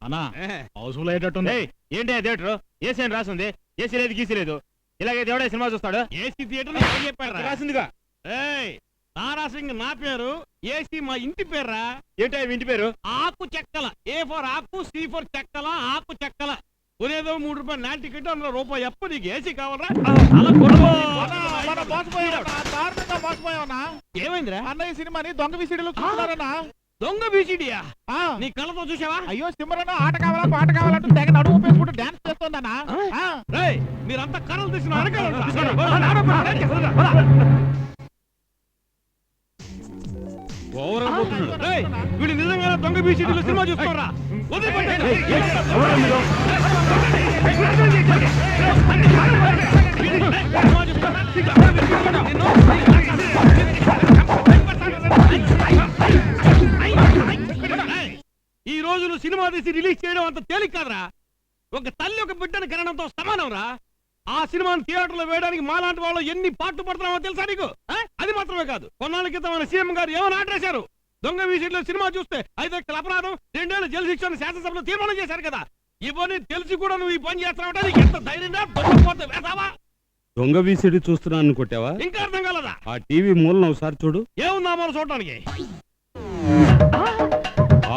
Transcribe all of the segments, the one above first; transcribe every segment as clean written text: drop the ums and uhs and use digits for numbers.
అన్నా హౌస్ఫుల్ అయ్యేటట్టుంది. ఏంటి theatre AC అని రాసింది, ఏసీ లేదు గీసీ లేదు. ఇలాగే దేవుడే సినిమా చూస్తాడు. ఏసీ థియేటర్ చెప్పారు రాసిందిగా. తారాసింగ్ నా పేరు, ఏసీ మా ఇంటి పేర్రా. ఏంటో ఇంటి పేరు? ఆకు చెక్కల. ఏ ఫర్ ఆకు, సి ఫర్ చెక్కల, ఆకు చెక్కల. కొనేదో 3 రూపాయలు నా టికెట్, అందులో రూపాయి ఎప్ప. నీకు ఏసీ కావాలా? ఏమైందిరా? అన్నయ్య సినిమాని దొంగ విసిడిలో చూస్తున్నారన్నా. దొంగ బీసీడియా? నీ కళ్ళతో చూసావా? అయ్యో సిమ్మరన్న ఆట కావాలా పాట కావాలంటూ తెగ నడుము పేసుకుంటూ డాన్స్ చేస్తోందన్నా. మీరంతా కర్రలు తీసిన వీళ్ళు నిజంగా దొంగ బీసీడీలో సినిమా చూస్తారా? ఈ రోజులు సినిమా తీసి రిలీజ్ చేయడం అంత తేలిక కాదురా. ఒక తల్లి ఒక బిడ్డని కనడంతో సమానం రా. ఆ సినిమాని థియేటర్ లో వేయడానికి మాలాంటి వాళ్ళు ఎన్ని పాటు పడుతున్నామో తెలుసా నీకు? అది మాత్రమే కాదు, కొన్నాళ్ళ క్రితం మన సీఎం గారు ఏమని ఆర్డర్ చేశారు? దొంగ విషయంలో సినిమా చూస్తే 5 లక్షల అపరాధం, 2 ఏళ్ల జైలు శిక్ష శాసనసభలో తీర్మానం చేశారు కదా. ఇవన్నీ తెలిసి కూడా నువ్వు ఈ పని చేస్తావంటే నీకు ఎంత ధైర్యంగా వేస్తావా? దొంగ వీసిడి చూస్తున్నాను కొట్టావా? ఇంకా అర్థం కాలదా? ఆ టీవీ మూలన ఒకసారి చూడు. ఏముందా మూల చూడటానికి?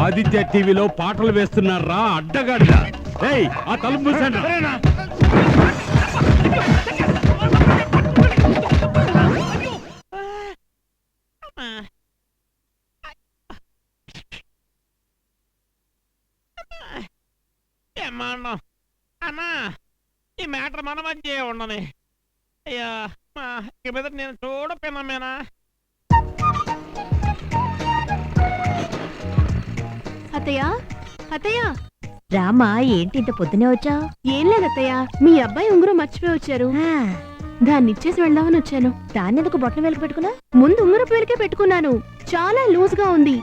ఆదిత్య టీవీలో పాటలు వేస్తున్నారా అడ్డగాడిద. ఆ తలుపు మూసేయండి. అన్నా ఈ మ్యాటర్ మన మధ్య ఉండని. అయ్యా ఇక మీద నేను చూడపోయినామేనా? అత్తయ్య అత్తయ్య రామా, ఏంటి ఇంత పొద్దునే వచ్చా? ఏం లేదత్తయ్య, మీ అబ్బాయి ఉంగరం మర్చిపోయి వచ్చారు. దాన్ని ఇచ్చేసి వెళ్దామని వచ్చాను. దాన్నెందుకు బొట్టలు వేలుకు పెట్టుకున్నా? ముందు ఉంగరపు వేలుకే పెట్టుకున్నాను, చాలా లూజ్ గా ఉంది,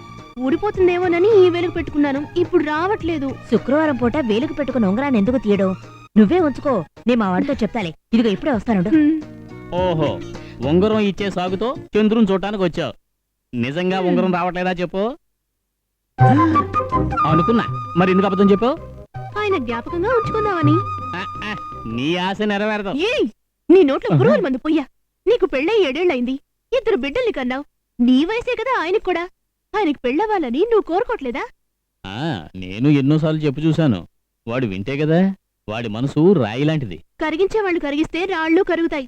ఊడిపోతుందేమోనని ఈ వేలుకు పెట్టుకున్నాను. ఇప్పుడు రావట్లేదు. శుక్రవారం పూట వేలుకు పెట్టుకున్న ఉంగరాన్ని ఎందుకు తీయడం? నువ్వే ఉంచుకో, నేను మా వాడితో చెప్తాలే. ఇదిగో ఇప్పుడే వస్తాను. ఓహో, ఉంగరం ఇచ్చే సాగుతో చంద్రుని చూడటానికి వచ్చావు. నిజంగా ఉంగరం రావట్లేదా చెప్పు? అనుకున్నా, మరి ఎందుకు అబద్ధం చెప్పు? ఆయన జ్ఞాపకంగా ఉంచుకుందామని. నీ ఆశ నెరవేరదు. నీ నోట్లో పురుగుల మందు పొయ్యా. నీకు పెళ్ళై 7 ఏళ్లైంది, 2 బిడ్డల్ని కన్నావు. నీ వయసే కదా ఆయనకు కూడా. ఆయనకి పెళ్ళవ్వాలని నువ్వు కోరుకోవట్లేదా? నేను ఎన్నోసార్లు చెప్పు చూశాను. వాడు వింటే కదా. వాడి మనసు రాయి లాంటిది. కరిగించే వాళ్ళు కరిగిస్తే రాళ్ళు కరుగుతాయి.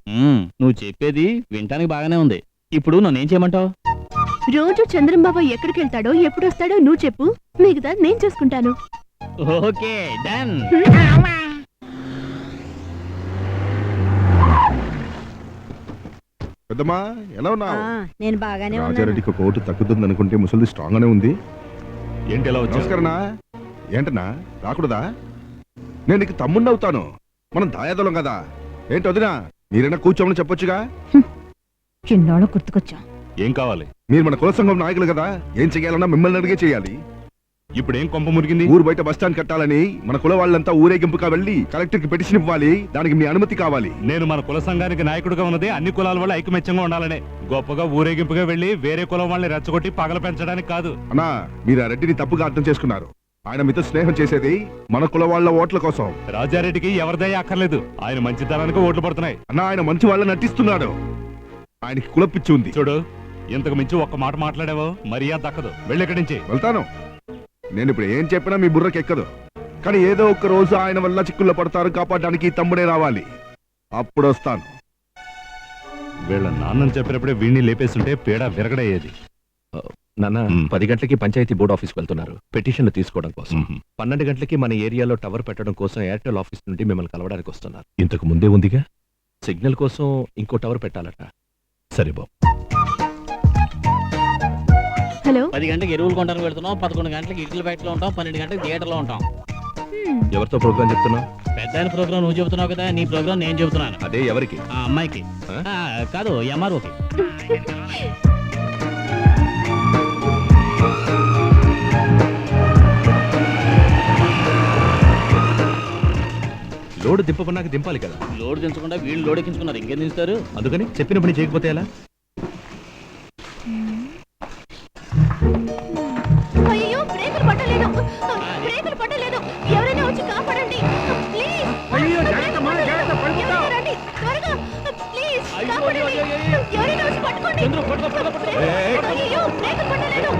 నువ్వు చెప్పేది వింటానికి బాగానే ఉంది. ఇప్పుడు నన్నేం చేయమంటావు? రోజు చంద్రంబాబు ఎక్కడికి వెళ్తాడో ఎప్పుడొస్తాడో నువ్వు చెప్పు, మిగతా నేను చూసుకుంటాను. Okay, done. పెద్దమ్మా ఎలా ఉన్నావు? నేను బాగానే ఉన్నాను. రాజారెడ్డికి ఒక ఓటు తగ్గుతుంది అనుకుంటే ముసలిది స్ట్రాంగ్ గానే ఉంది. ఏంటి ఎలా వచ్చావు? నమస్కారనా. ఏంటన్నా రాకూడదా? నేను నీకు తమ్ముణ్ణి అవుతాను. మనం దాయాదలం కదా. ఏంటి వదినా, మీరైనా కూర్చోమని చెప్పొచ్చుగా. చిన్నోళ్ళు గుర్తుకొచ్చా. ఏం కావాలి? మీరు మన కుల సంఘం నాయకులు కదా, ఏం చెయ్యాలన్నా మిమ్మల్ని అడిగే చేయాలి. ఇప్పుడు ఏం కొంప మురిగింది? ఊరు బయట బస్టాండ్ కట్టాలని మన కుల వాళ్ళంతా ఊరేగింపుగా వెళ్లి కలెక్టర్ కి పిటిషన్ ఇవ్వాలి. దానికి మీ అనుమతి కావాలి. నేను మన కుల సంఘానికి నాయకుడిగా ఉన్నది అన్ని కులాల వాళ్ళు ఐకమత్యంగా ఉండాలనే. గొప్పగా ఊరేగింపుగా వెళ్లి వేరే కులం వాళ్ళని రెచ్చగొట్టి పగల పెంచడానికి కాదు. అన్నా, మీరు ఆ రెడ్డిని తప్పుగా అర్థం చేసుకున్నారు. ఆయన మీతో స్నేహం చేసేది మన కుల వాళ్ళ ఓట్ల కోసం. రాజారెడ్డికి ఎవరిదయ్యా అక్కర్లేదు. ఆయన మంచితనానికి ఓట్లు పడుతున్నాయి. అన్నా, ఆయన మంచి వాళ్ళ నటిస్తున్నాడు. ఆయనకి కులపిచ్చి ఉంది. చూడు, ఇంతకు మించి ఒక్క మాట మాట్లాడావో మర్యాద దక్కదు. వెళ్ళిక్కడి నుంచి. వెళ్తాను. నేను ఇప్పుడు ఏం చెప్పినా మీ బుర్రకి ఎక్కదు. కానీ ఏదో ఒక్క రోజు ఆయన వల్ల చిక్కుల్లో పడతారు. కాపాడడానికి తమ్ముడే రావాలి. అప్పుడు వస్తాను. వీళ్ళ నాన్నని చెప్పినప్పుడే వీడిని లేపేస్తుంటే పేడ విరగడయ్యేది. నాన్న 10 గంటలకి పంచాయతీ బోర్డు ఆఫీస్కి వెళ్తున్నారు పెటిషన్లు తీసుకోవడం కోసం. 12 గంటలకి మన ఏరియాలో టవర్ పెట్టడం కోసం ఎయిర్టెల్ ఆఫీస్ నుండి మిమ్మల్ని కలవడానికి వస్తున్నారు. ఇంతకు ముందే ఉందిగా. సిగ్నల్ కోసం ఇంకో టవర్ పెట్టాలట. సరే బాబు. హలో, 10 గంటలకు ఎరువులు కొనడానికి వెళ్తున్నాం, 11 గంటలకు ఇడ్లీ బయటలో ఉంటాం, 12 గంటలకు థియేటర్లో ఉంటాం. ఎవరితో ప్రోగ్రామ్ చెప్తున్నావు? పెద్ద ఆయన ప్రోగ్రామ్ నువ్వు చెబుతున్నావు కదా, నీ ప్రోగ్రామ్ నేను చెబుతున్నాను. అదే ఎవరికి? ఆ అమ్మాయికి కాదు, ఎంఆర్ఓకి. లోడ్ దింపమన్నాక దింపాలి కదా. లోడ్ దించకుండా వీళ్ళు లోడ్ ఎక్కించుకున్నారు, ఇంకేం దించుతారు? అందుకని చెప్పిన పని చేయకపోతే ఎలా? అయ్యో, బ్రేకులు పట్టలేదు, బ్రేకులు పట్టలేదు. అయ్యయ్యో, బ్రేక్ పట్టలేదు.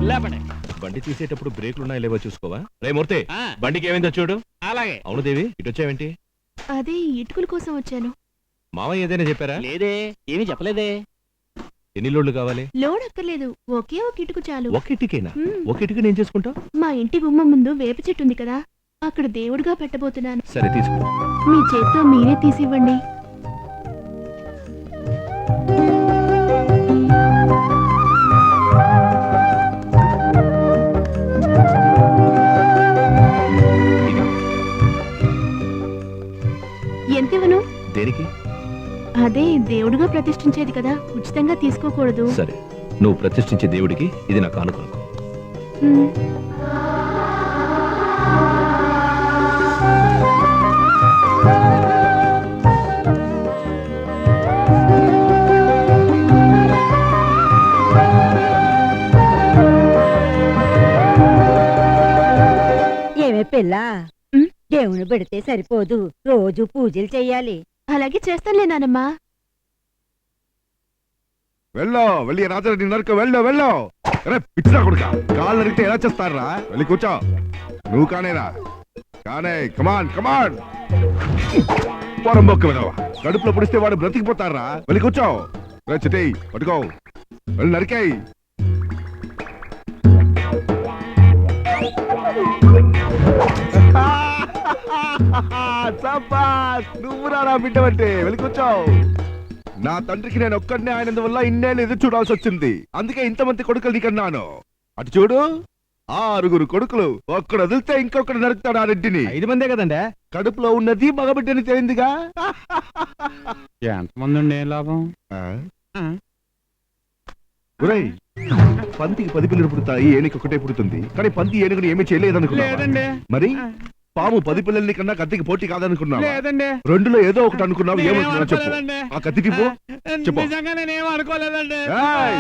లేపండి. బండి తీసేటప్పుడు బ్రేకులు ఉన్నాయో లేవో చూసుకోవా. రే మూర్తి, ఆ, బండికి ఏమైందో చూడు. అలాగే. అవును దేవి, ఇటు వచ్చావేంటి? అదే ఇటుకల కోసం వచ్చాను. మామయ్య ఏదైనా చెప్పారా? లేదే, ఏమీ చెప్పలేదే. ఎన్ని లోడ్లు కావాలి? లోడ్ అక్కర్లేదు, ఒకే ఒక ఇటుకు చాలు. ఒక ఇటుకేనా? హ్మ్. ఒక ఇటుక నేను చేసుకుంటావు? మా ఇంటి గుమ్మ ముందు వేప చెట్టు ఉంది కదా, అక్కడ దేవుడిగా పెట్టబోతున్నాను. సరే తీసుకో. మీ చేత్తో మీరే తీసివ్వండి. ఎంతివను? దేనికి? అదే దేవుడిగా ప్రతిష్ఠించేది కదా, ఉచితంగా తీసుకోకూడదు. సరే, నువ్వు ప్రతిష్ఠించే దేవుడికి ఇది నాకు అనుకోను. హ్మ్. ఏమే పిల్ల ఉమ్. దేవుని పెడితే సరిపోదు, రోజు పూజలు చెయ్యాలి. అలాగే చేస్తానులే నానమ్మా. వెళ్ళి రాజారెడ్డి నరక వెళ్ళు. అరే పిచ్చిరా కొడుక, కాళ్ళు నరికితే ఎలా చేస్తారా? వెళ్ళి కూర్చో. నువ్వు కానేరా? కానే, కమాన్ పొరంబొక్క వినవా, కడుపులో పుడిస్తే వాడు బ్రతికిపోతారా? వెళ్ళి కూర్చో. రే చిటి పట్టుకో, వెళ్ళి నరికేయ్. నువ్వు రా బిడ్డవంటే, వెళ్ళి కూర్చో. నా తండ్రికి నేను ఒక్కడినే ఆయనందువల్ల ఇన్నేళ్ళు ఎదురు చూడాల్సి వచ్చింది. అందుకే ఇంతమంది కొడుకులు నీకన్నాను. అటు చూడు, 6 కొడుకులు. ఒక్కడు వదిలితే ఇంకొకడు నరుకుతాడు ఆ రెడ్డిని. 5 మందే కదండి. కడుపులో ఉన్నది మగబిడ్డని తెలియందిగా. ఎంతమంది ఉండే లాభం? ఒరేయ్, పందికి 10 పిల్లలు పుడతాయి, ఏనుగు ఒకటే పుడుతుంది. కానీ పంది ఏనుగుని ఏమీ చేయలేదనుకున్నా. లేదండి. మరి పాము 10 పిల్లల్ని కన్నా కత్తికి పోటీ కాదనుకున్నావు. లేదండి. రెండులో ఏదో ఒకటి అనుకున్నావు. నేనేం ఏమనుకున్నావు చెప్పు. అనుకోలేదండి. ఆ కత్తికి పో. చెప్పు. నిజంగా నేనేం అనుకోలేదండి. ఏయ్,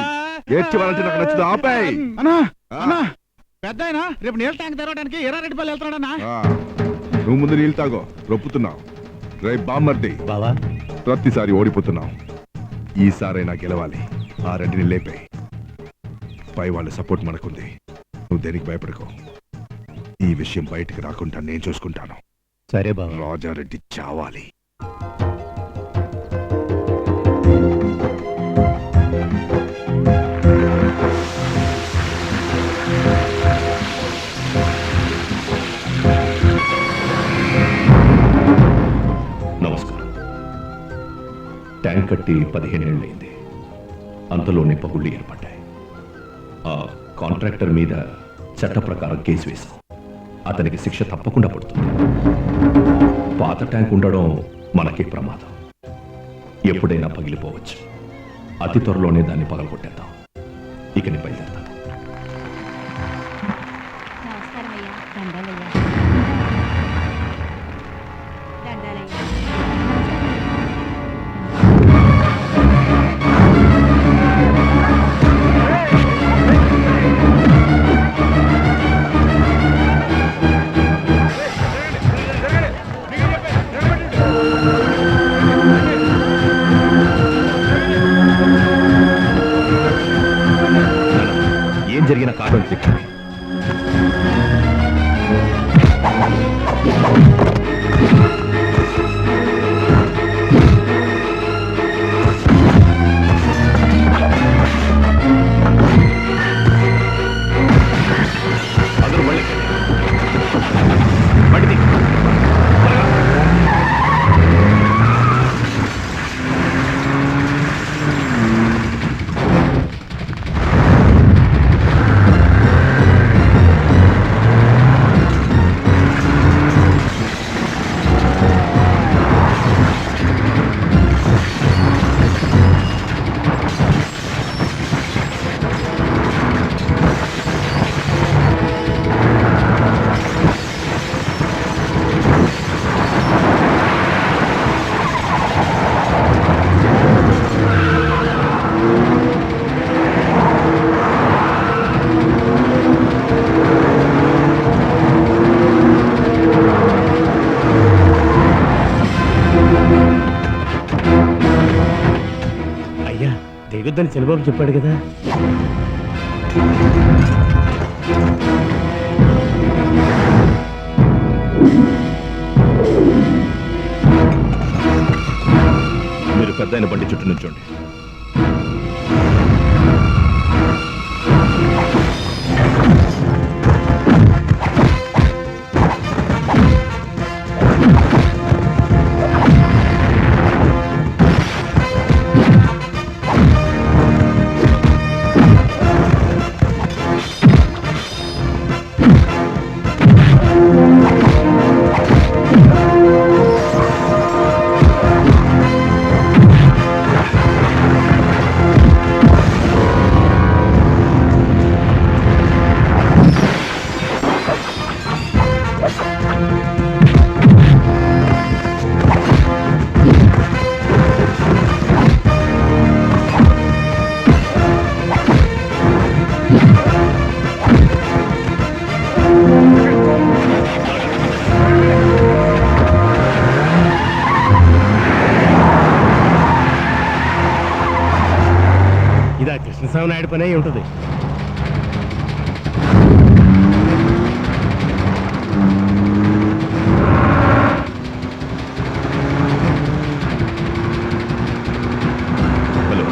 ఏడ్చేవాలంటే నాకు నచ్చదు. ఆపేయ్. అన్నా ఆ. అన్నా, పెద్ద ఆయన రేపు నీళ్ళ ట్యాంక్ తెరవడానికి ఎర్రారెడ్డిపల్లి వెళ్తాడన్నా. ఆ, నువ్వు ముందు నీళ్ళు తాగో, రొప్పుతున్నావు. రేపు బామ్మర్ది, బావా, ప్రతిసారి ఓడిపోతున్నావు. ఈసారైనా గెలవాలి. ఆ రెడ్డిని లేపే. పై వాళ్ళ సపోర్ట్ మనకుంది. నువ్వు దేనికి భయపడకో. ఈ విషయం బయటికి రాకుండా నేను చూసుకుంటాను. సరే బావా. రాజారెడ్డి చావాలి. నమస్కారం. ట్యాంక్ కట్టి 15 ఏళ్ళైంది. అంతలోనే పగుళ్ళు ఏర్పడ్డాయి. ఆ కాంట్రాక్టర్ మీద చట్ట ప్రకారం కేసు వేశాం. అతనికి శిక్ష తప్పకుండా పడుతుంది. పాత ట్యాంక్ ఉండడం మనకే ప్రమాదం. ఎప్పుడైనా పగిలిపోవచ్చు. అతి త్వరలోనే దాన్ని పగలగొట్టేద్దాం. ఇక నీ బయలుదేరతాను. నమస్కారం అయ్యా. దండాలయ్యా. దండాలయ్యా. ఏం జరిగిన కారణం చెప్పండి. అందరూ మళ్ళీ బండి దిగు. త్వరగా. మాట్లాడద్దని చంద్రబాబు చెప్పాడు కదా. మీరు పెద్ద బండి చుట్టూ నుంచోండి. ఇదా కృష్ణస్వామి నాయుడు పనే ఉంటుంది. హలో,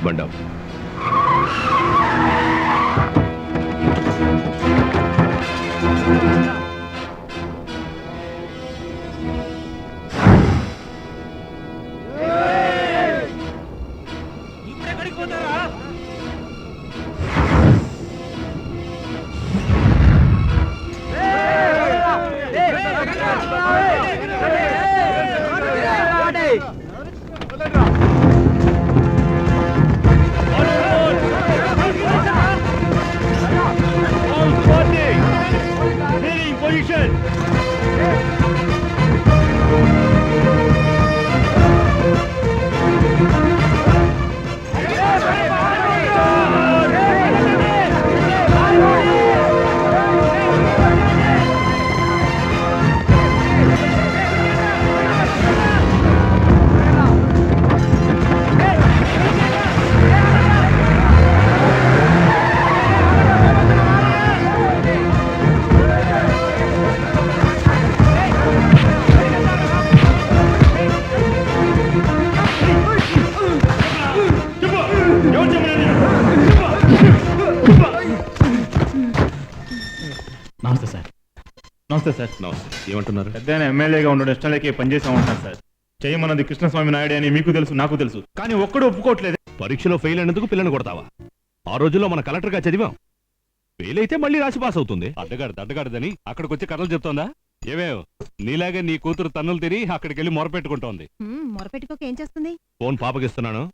బండా నమస్తే సార్. నమస్తే సార్. నమస్తే. ఏమంటున్నారు? పెద్ద ఎమ్మెల్యేగా ఉండడం ఇష్టం లేక పనిచేసా ఉంటాను సార్. చేయమన్నది కృష్ణస్వామి నాయుడు అని మీకు తెలుసు, నాకు తెలుసు, కానీ ఒక్కడు ఒప్పుకోవట్లేదు. పరీక్షలో ఫెయిల్ అయినందుకు పిల్లని కొడతావా? ఆ రోజుల్లో మన కలెక్టర్గా చదివాం. ఫెయిల్ అయితే మళ్ళీ రాసి పాస్ అవుతుంది. అడ్డగాడిదని అక్కడికి వచ్చి కథలు చెప్తోందా? ఏవేవ్, నీలాగే నీ కూతురు తన్నులు తిని అక్కడికి వెళ్ళి మొరపెట్టుకుంటోంది. మొరపెట్టుకోక ఏం చేస్తుంది? ఫోన్ పాపకిస్తున్నాను.